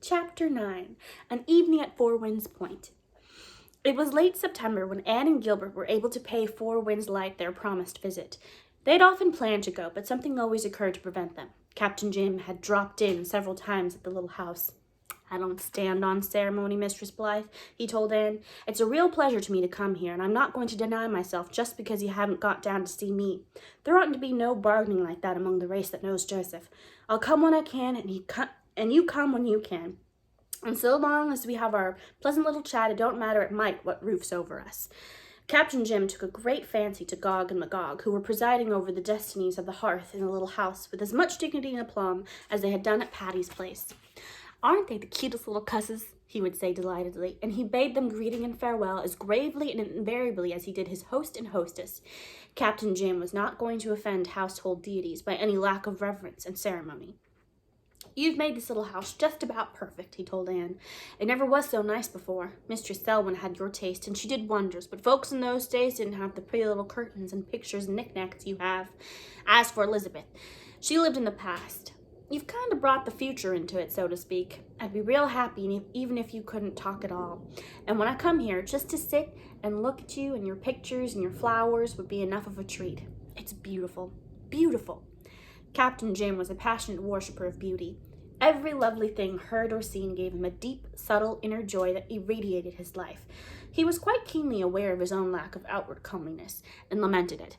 Chapter 9, An Evening at Four Winds Point. It was late September when Anne and Gilbert were able to pay Four Winds Light their promised visit. They'd often planned to go, but something always occurred to prevent them. Captain Jim had dropped in several times at the little house. "I don't stand on ceremony, Mistress Blythe," he told Anne. "It's a real pleasure to me to come here, and I'm not going to deny myself just because you haven't got down to see me. There oughtn't to be no bargaining like that among the race that knows Joseph. I'll come when I can, and you come when you can. And so long as we have our pleasant little chat, it don't matter at might what roof's over us." Captain Jim took a great fancy to Gog and Magog, who were presiding over the destinies of the hearth in the little house with as much dignity and aplomb as they had done at Patty's place. "Aren't they the cutest little cusses?" he would say delightedly, and he bade them greeting and farewell as gravely and invariably as he did his host and hostess. Captain Jim was not going to offend household deities by any lack of reverence and ceremony. "You've made this little house just about perfect," he told Anne. "It never was so nice before. Mistress Selwyn had your taste, and she did wonders, but folks in those days didn't have the pretty little curtains and pictures and knickknacks you have. As for Elizabeth, she lived in the past. You've kind of brought the future into it, so to speak. I'd be real happy even if you couldn't talk at all. And when I come here, just to sit and look at you and your pictures and your flowers would be enough of a treat. It's beautiful, beautiful." Captain Jim was a passionate worshipper of beauty. Every lovely thing heard or seen gave him a deep, subtle inner joy that irradiated his life. He was quite keenly aware of his own lack of outward comeliness, and lamented it.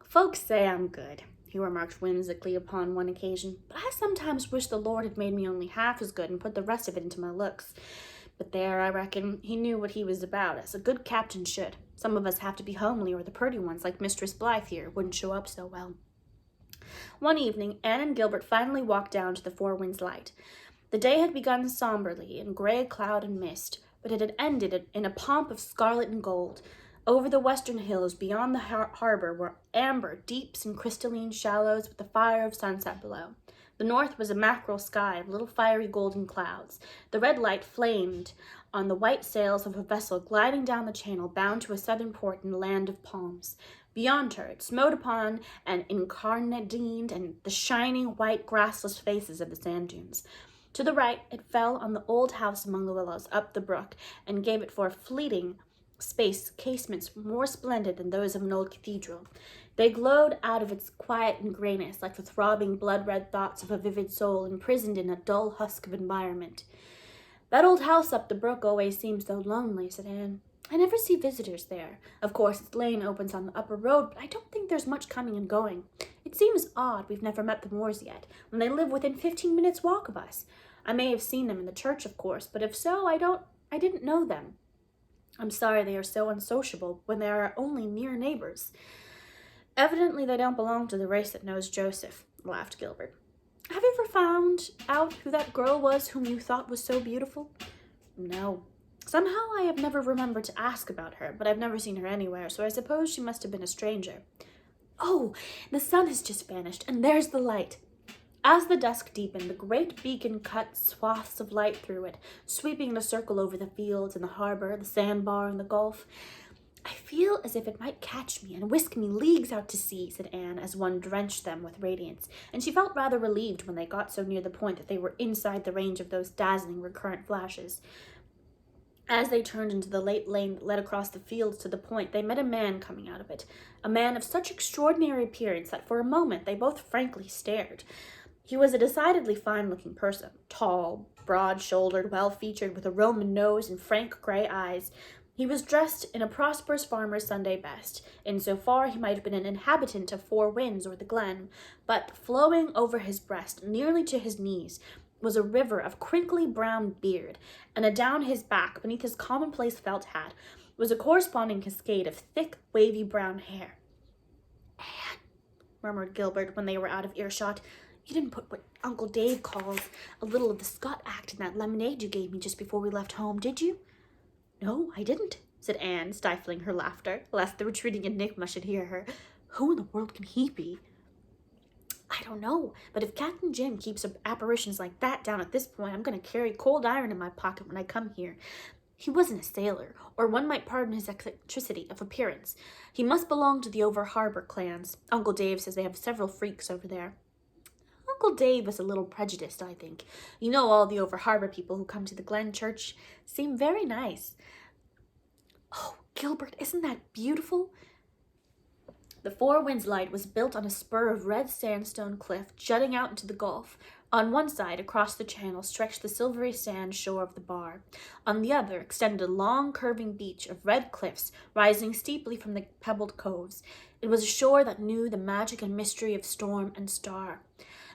"Folks say I'm good," he remarked whimsically upon one occasion, "but I sometimes wish the Lord had made me only half as good and put the rest of it into my looks. But there, I reckon, he knew what he was about, as a good captain should. Some of us have to be homely, or the pretty ones, like Mistress Blythe here, wouldn't show up so well." One evening, Anne and Gilbert finally walked down to the Four Winds Light. The day had begun somberly in gray cloud and mist, but it had ended in a pomp of scarlet and gold. Over the western hills beyond the harbor were amber deeps and crystalline shallows with the fire of sunset below. The north was a mackerel sky of little fiery golden clouds. The red light flamed on the white sails of a vessel gliding down the channel bound to a southern port in the land of palms. Beyond her, it smote upon and incarnadined and the shining, white, grassless faces of the sand dunes. To the right, it fell on the old house among the willows up the brook and gave it for a fleeting space casements more splendid than those of an old cathedral. They glowed out of its quiet and grayness like the throbbing, blood-red thoughts of a vivid soul imprisoned in a dull husk of environment. "That old house up the brook always seems so lonely," said Anne. "I never see visitors there. Of course, its lane opens on the upper road, but I don't think there's much coming and going. It seems odd we've never met the Moores yet, when they live within 15 minutes' walk of us. I may have seen them in the church, of course, but if so, I didn't know them. I'm sorry they are so unsociable when they are our only near neighbors." "Evidently they don't belong to the race that knows Joseph," laughed Gilbert. "Have you ever found out who that girl was whom you thought was so beautiful?" "No. Somehow I have never remembered to ask about her, but I've never seen her anywhere, so I suppose she must have been a stranger. Oh, the sun has just vanished, and there's the light." As the dusk deepened, the great beacon cut swaths of light through it, sweeping in a circle over the fields and the harbor, the sandbar and the gulf. "I feel as if it might catch me and whisk me leagues out to sea," said Anne, as one drenched them with radiance, and she felt rather relieved when they got so near the point that they were inside the range of those dazzling recurrent flashes. As they turned into the late lane that led across the fields to the point, they met a man coming out of it, a man of such extraordinary appearance that for a moment they both frankly stared. He was a decidedly fine-looking person, tall, broad-shouldered, well-featured, with a Roman nose and frank gray eyes. He was dressed in a prosperous farmer's Sunday best. In so far he might have been an inhabitant of Four Winds or the Glen, but flowing over his breast, nearly to his knees, was a river of crinkly brown beard, and adown his back, beneath his commonplace felt hat, was a corresponding cascade of thick, wavy brown hair. "Anne," murmured Gilbert when they were out of earshot, "you didn't put what Uncle Dave calls a little of the Scott act in that lemonade you gave me just before we left home, did you?" "No, I didn't," said Anne, stifling her laughter, lest the retreating enigma should hear her. "Who in the world can he be?" "I don't know, but if Captain Jim keeps apparitions like that down at this point, I'm going to carry cold iron in my pocket when I come here. He wasn't a sailor, or one might pardon his eccentricity of appearance. He must belong to the over-harbor clans. Uncle Dave says they have several freaks over there." Uncle Dave is a little prejudiced, I think. You know, all the over-harbor people who come to the Glen Church seem very nice. Oh, Gilbert, isn't that beautiful? The Four Winds Light was built on a spur of red sandstone cliff jutting out into the Gulf. On one side, across the channel, stretched the silvery sand shore of the bar. On the other extended a long, curving beach of red cliffs rising steeply from the pebbled coves. It was a shore that knew the magic and mystery of storm and star.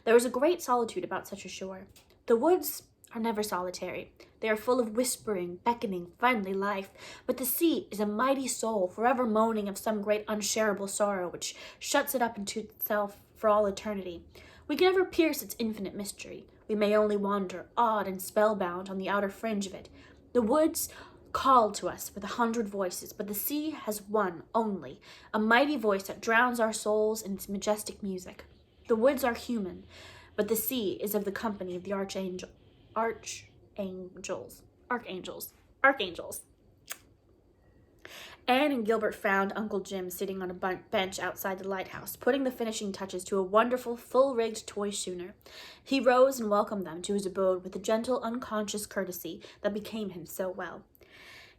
There was a great solitude about such a shore. The woods are never solitary. They are full of whispering, beckoning, friendly life. But the sea is a mighty soul, forever moaning of some great unshareable sorrow which shuts it up into itself for all eternity. We can never pierce its infinite mystery. We may only wander, awed and spellbound, on the outer fringe of it. The woods call to us with 100 voices, but the sea has one only, a mighty voice that drowns our souls in its majestic music. The woods are human, but the sea is of the company of the archangels. Anne and Gilbert found Uncle Jim sitting on a bench outside the lighthouse, putting the finishing touches to a wonderful, full-rigged toy schooner. He rose and welcomed them to his abode with the gentle, unconscious courtesy that became him so well.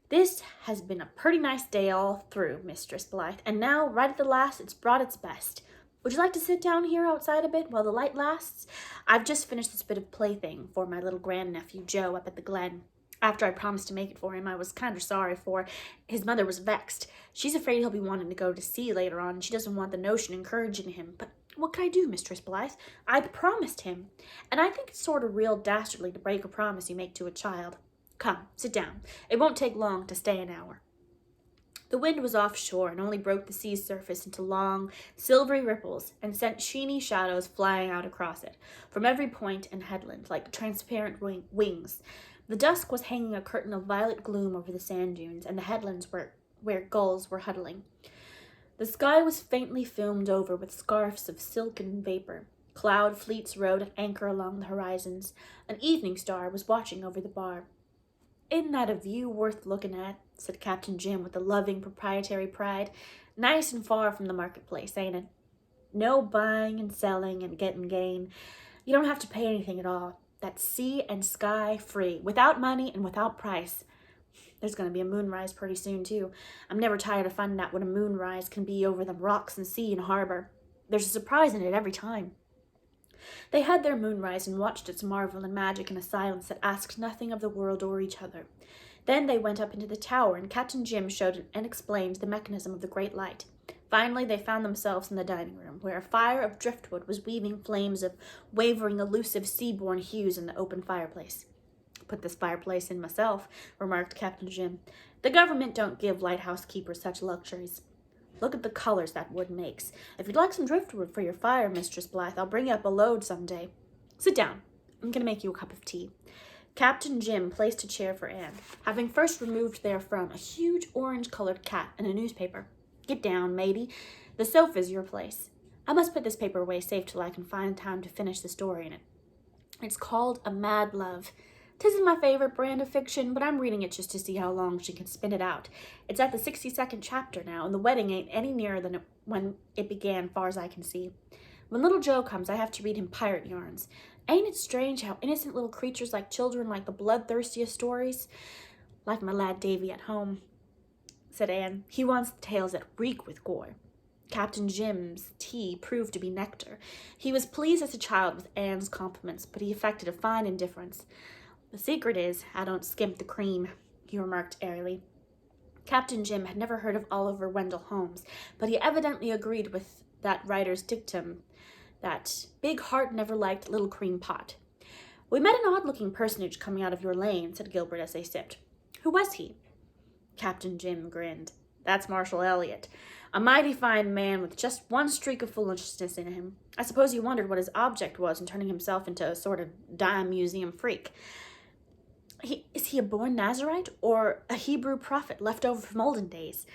"This has been a pretty nice day all through, Mistress Blythe, and now, right at the last, it's brought its best. Would you like to sit down here outside a bit while the light lasts? I've just finished this bit of plaything for my little grandnephew Joe up at the Glen. After I promised to make it for him, I was kind of sorry, for his mother was vexed. She's afraid he'll be wanting to go to sea later on, and she doesn't want the notion encouraging him. But what can I do, Mistress Blythe? I promised him, and I think it's sort of real dastardly to break a promise you make to a child. Come, sit down. It won't take long to stay an hour." The wind was offshore and only broke the sea's surface into long, silvery ripples and sent sheeny shadows flying out across it, from every point and headland, like transparent wings. The dusk was hanging a curtain of violet gloom over the sand dunes and the headlands where gulls were huddling. The sky was faintly filmed over with scarfs of silken vapor. Cloud fleets rode at anchor along the horizons. An evening star was watching over the bar. "Isn't that a view worth looking at?" said Captain Jim with a loving proprietary pride. "Nice and far from the marketplace, ain't it? No buying and selling and getting gain. You don't have to pay anything at all. That's sea and sky free, without money and without price. There's going to be a moonrise pretty soon, too. I'm never tired of finding out what a moonrise can be over the rocks and sea and harbor. There's a surprise in it every time." They had their moonrise and watched its marvel and magic in a silence that asked nothing of the world or each other. Then they went up into the tower, and Captain Jim showed and explained the mechanism of the great light. Finally, they found themselves in the dining room, where a fire of driftwood was weaving flames of wavering, elusive, sea-born hues in the open fireplace. "Put this fireplace in myself," remarked Captain Jim. "The government don't give lighthouse keepers such luxuries. Look at the colors that wood makes. If you'd like some driftwood for your fire, Mistress Blythe, I'll bring you up a load some day. Sit down. I'm going to make you a cup of tea." Captain Jim placed a chair for Anne, having first removed therefrom a huge orange-colored cat and a newspaper. "Get down, matey. The sofa's your place. I must put this paper away safe till I can find time to finish the story in it. It's called A Mad Love. 'Tisn't my favorite brand of fiction, but I'm reading it just to see how long she can spin it out. It's at the 62nd chapter now, and the wedding ain't any nearer than when it began, far as I can see. When little Joe comes, I have to read him pirate yarns. Ain't it strange how innocent little creatures like children like the bloodthirstiest stories? Like my lad Davy at home," said Anne. "He wants the tales that reek with gore." Captain Jim's tea proved to be nectar. He was pleased as a child with Anne's compliments, but he affected a fine indifference. "The secret is, I don't skimp the cream," he remarked airily. Captain Jim had never heard of Oliver Wendell Holmes, but he evidently agreed with that writer's dictum that big heart never liked little cream pot. "We met an odd-looking personage coming out of your lane," said Gilbert as they sipped. "Who was he?" Captain Jim grinned. "That's Marshal Elliott. A mighty fine man with just one streak of foolishness in him. I suppose he wondered what his object was in turning himself into a sort of dime museum freak." Is he a born Nazarite or a Hebrew prophet left over from olden days?"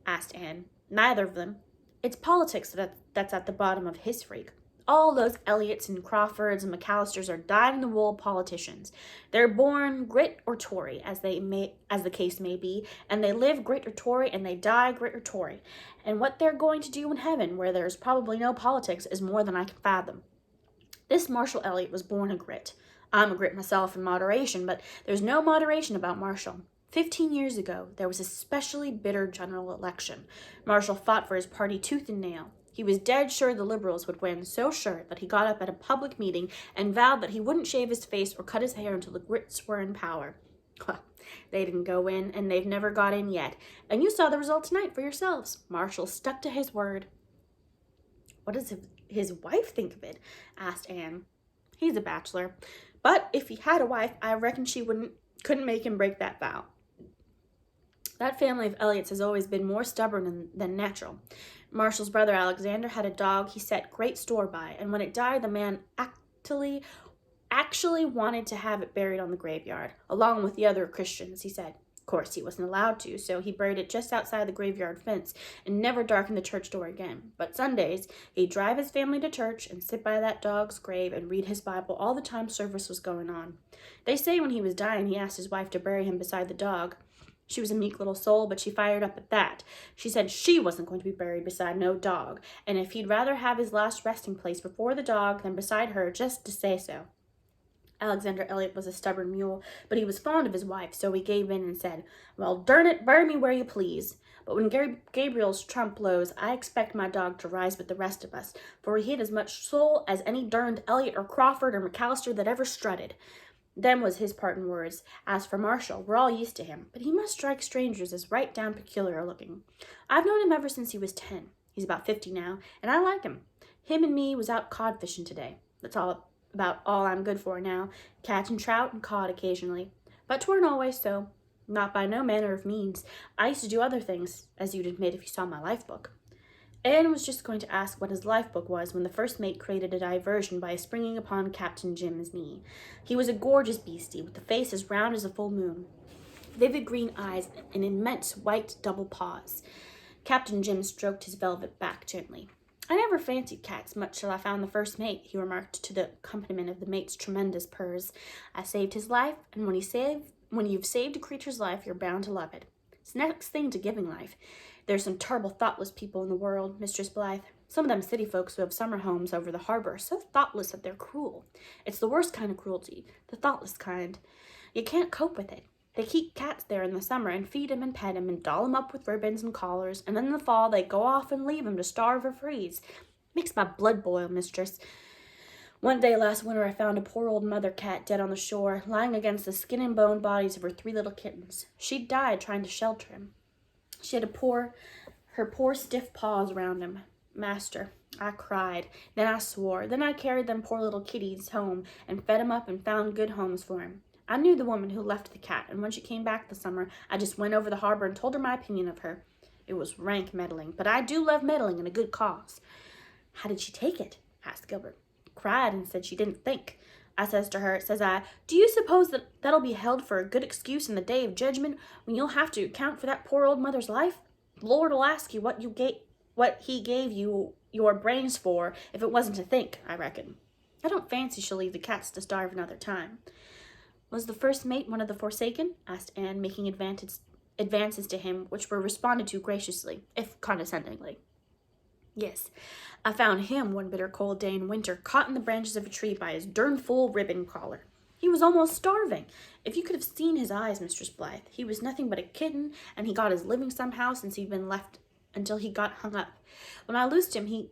asked Anne. "Neither of them. It's politics that's at the bottom of his freak. All those Elliotts and Crawfords and McAllisters are dyed-in-the-wool politicians. They're born Grit or Tory, as the case may be, and they live Grit or Tory, and they die Grit or Tory. And what they're going to do in heaven, where there's probably no politics, is more than I can fathom." This Marshall Elliott was born a grit. I'm a grit myself in moderation, but there's no moderation about Marshall. 15 years ago, there was a specially bitter general election. Marshall fought for his party tooth and nail. He was dead sure the Liberals would win, so sure that he got up at a public meeting and vowed that he wouldn't shave his face or cut his hair until the Grits were in power. Well, they didn't go in, and they've never got in yet. And you saw the result tonight for yourselves. Marshall stuck to his word. What does his wife think of it? Asked Anne. He's a bachelor. But if he had a wife, I reckon she couldn't make him break that vow. That family of Elliott's has always been more stubborn than natural. Marshall's brother Alexander had a dog he set great store by, and when it died, the man actually wanted to have it buried on the graveyard, along with the other Christians, he said. Of course, he wasn't allowed to, so he buried it just outside the graveyard fence and never darkened the church door again. But Sundays, he'd drive his family to church and sit by that dog's grave and read his Bible all the time service was going on. They say when he was dying, he asked his wife to bury him beside the dog. She was a meek little soul, but she fired up at that. She said she wasn't going to be buried beside no dog, and if he'd rather have his last resting place before the dog than beside her, just to say so. Alexander Elliott was a stubborn mule, but he was fond of his wife, so he gave in and said, well, darn it, bury me where you please. But when Gabriel's trump blows, I expect my dog to rise with the rest of us, for he had as much soul as any derned Elliott or Crawford or McAllister that ever strutted. Them was his parting words. As for Marshall, we're all used to him, but he must strike strangers as right down peculiar looking. I've known him ever since he was 10. He's about 50 now, and I like him. Him and me was out cod fishing today. That's about all I'm good for now, catching trout and cod occasionally. But 'tweren't always so, not by no manner of means. I used to do other things, as you'd admit if you saw my life book. Anne was just going to ask what his life book was when the first mate created a diversion by springing upon Captain Jim's knee. He was a gorgeous beastie, with a face as round as a full moon, vivid green eyes, and immense white double paws. Captain Jim stroked his velvet back gently. I never fancied cats much till I found the first mate, he remarked to the accompaniment of the mate's tremendous purrs. I saved his life, and when you've saved a creature's life, you're bound to love it. It's the next thing to giving life. There's some terrible thoughtless people in the world, Mistress Blythe. Some of them city folks who have summer homes over the harbor are so thoughtless that they're cruel. It's the worst kind of cruelty, the thoughtless kind. You can't cope with it. They keep cats there in the summer and feed 'em and pet 'em and doll 'em up with ribbons and collars, and then in the fall they go off and leave 'em to starve or freeze. Makes my blood boil, mistress. One day last winter I found a poor old mother cat dead on the shore, lying against the skin and bone bodies of her 3 little kittens. She'd died trying to shelter him. She had her poor stiff paws around him. Master, I cried. Then I swore. Then I carried them poor little kitties home and fed 'em up and found good homes for him. I knew the woman who left the cat, and when she came back this summer, I just went over the harbor and told her my opinion of her. It was rank meddling, but I do love meddling in a good cause. How did she take it? Asked Gilbert. Cried and said she didn't think. I says to her, says I, do you suppose that'll be held for a good excuse in the day of judgment when you'll have to account for that poor old mother's life? The Lord'll ask you what he gave you your brains for if it wasn't to think, I reckon. I don't fancy she'll leave the cats to starve another time. Was the first mate one of the forsaken? Asked Anne, making advances to him, which were responded to graciously, if condescendingly. Yes, I found him one bitter cold day in winter, caught in the branches of a tree by his dern full ribbon collar. He was almost starving. If you could have seen his eyes, Mistress Blythe, he was nothing but a kitten, and he got his living somehow since he'd been left until he got hung up. When I loosed him, he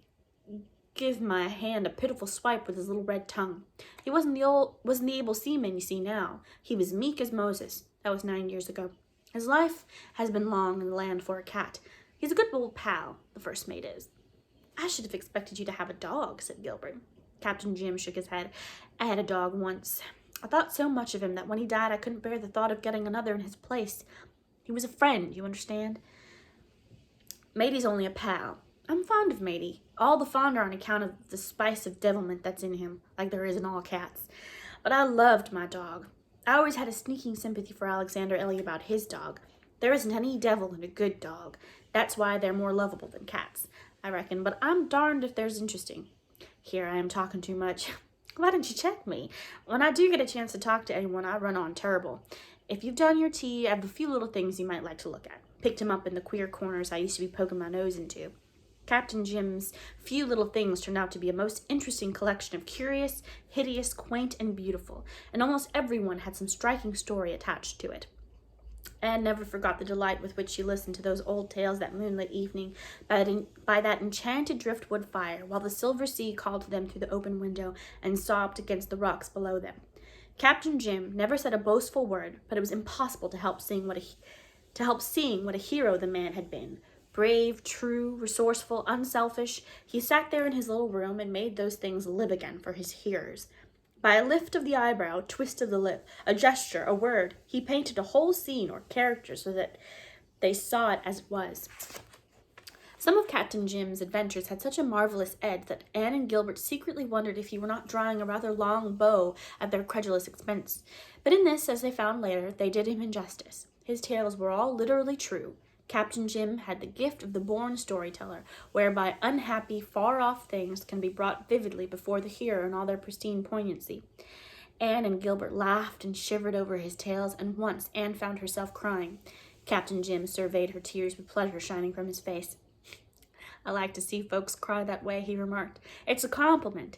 give my hand a pitiful swipe with his little red tongue. He wasn't the able seaman you see now. He was meek as Moses. That was 9 years ago. His life has been long in the land for a cat. He's a good old pal, the first mate is. I should have expected you to have a dog, said Gilbert. Captain Jim shook his head. I had a dog once. I thought so much of him that when he died I couldn't bear the thought of getting another in his place. He was a friend, you understand? Matey's only a pal. I'm fond of Matey, all the fonder on account of the spice of devilment that's in him, like there is in all cats. But I loved my dog. I always had a sneaking sympathy for Alexander Elliott about his dog. There isn't any devil in a good dog. That's why they're more lovable than cats, I reckon, but I'm darned if there's interesting. Here I am talking too much. Why don't you check me? When I do get a chance to talk to anyone, I run on terrible. If you've done your tea, I have a few little things you might like to look at. Picked him up in the queer corners I used to be poking my nose into. Captain Jim's few little things turned out to be a most interesting collection of curious, hideous, quaint, and beautiful, and almost everyone had some striking story attached to it. Anne never forgot the delight with which she listened to those old tales that moonlit evening by that enchanted driftwood fire, while the silver sea called to them through the open window and sobbed against the rocks below them. Captain Jim never said a boastful word, but it was impossible to help seeing what a hero the man had been. Brave, true, resourceful, unselfish, he sat there in his little room and made those things live again for his hearers. By a lift of the eyebrow, twist of the lip, a gesture, a word, he painted a whole scene or character so that they saw it as it was. Some of Captain Jim's adventures had such a marvelous edge that Anne and Gilbert secretly wondered if he were not drawing a rather long bow at their credulous expense. But in this, as they found later, they did him injustice. His tales were all literally true. Captain Jim had the gift of the born storyteller, whereby unhappy, far-off things can be brought vividly before the hearer in all their pristine poignancy. Anne and Gilbert laughed and shivered over his tales, and once Anne found herself crying. Captain Jim surveyed her tears with pleasure shining from his face. "I like to see folks cry that way," he remarked. "It's a compliment.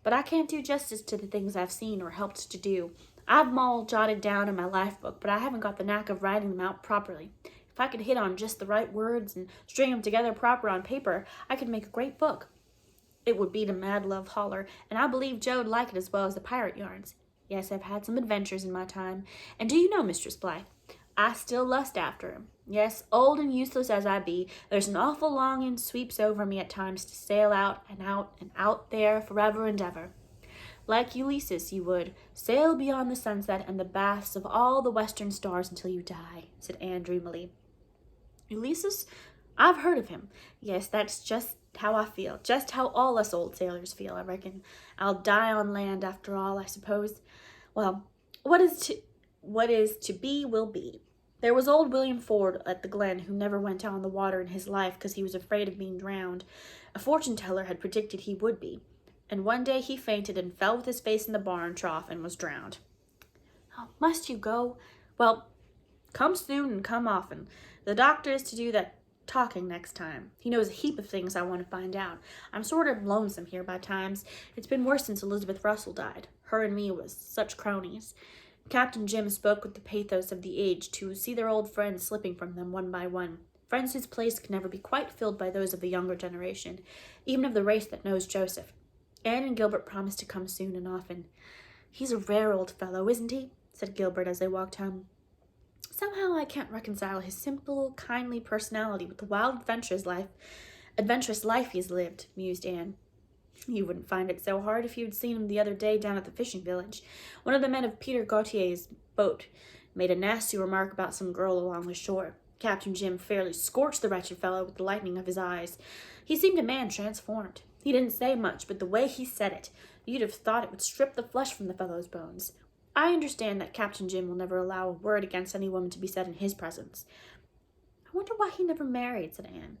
But I can't do justice to the things I've seen or helped to do. I've 'em all jotted down in my life book, but I haven't got the knack of writing them out properly. If I could hit on just the right words and string them together proper on paper, I could make a great book. It would beat a Mad Love Holler, and I believe Joe'd like it as well as the pirate yarns. Yes, I've had some adventures in my time. And do you know, Mistress Blythe, I still lust after him. Yes, old and useless as I be, there's an awful longing sweeps over me at times to sail out and out and out there forever and ever. Like Ulysses, you would sail beyond the sunset and the baths of all the western stars until you die," said Anne dreamily. "Ulysses? I've heard of him. Yes, that's just how I feel, just how all us old sailors feel, I reckon. I'll die on land after all, I suppose. Well, what is to be will be. There was old William Ford at the Glen who never went out on the water in his life because he was afraid of being drowned. A fortune-teller had predicted he would be, and one day he fainted and fell with his face in the barn trough and was drowned." "Oh, must you go?" "Well, come soon and come often. The doctor is to do that talking next time. He knows a heap of things I want to find out. I'm sort of lonesome here by times. It's been worse since Elizabeth Russell died. Her and me was such cronies." Captain Jim spoke with the pathos of the age to see their old friends slipping from them one by one. Friends whose place can never be quite filled by those of the younger generation, even of the race that knows Joseph. Anne and Gilbert promised to come soon and often. "He's a rare old fellow, isn't he?" said Gilbert as they walked home. "Somehow I can't reconcile his simple, kindly personality with the wild, adventurous life he's lived," mused Anne. "You wouldn't find it so hard if you'd seen him the other day down at the fishing village. One of the men of Peter Gautier's boat made a nasty remark about some girl along the shore. Captain Jim fairly scorched the wretched fellow with the lightning of his eyes. He seemed a man transformed. He didn't say much, but the way he said it, you'd have thought it would strip the flesh from the fellow's bones. I understand that Captain Jim will never allow a word against any woman to be said in his presence." "I wonder why he never married," said Anne.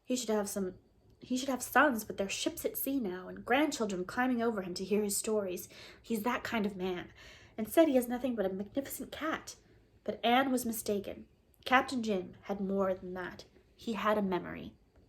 He should have sons with their ships at sea now, and grandchildren climbing over him to hear his stories. He's that kind of man. And said he has nothing but a magnificent cat." But Anne was mistaken. Captain Jim had more than that. He had a memory.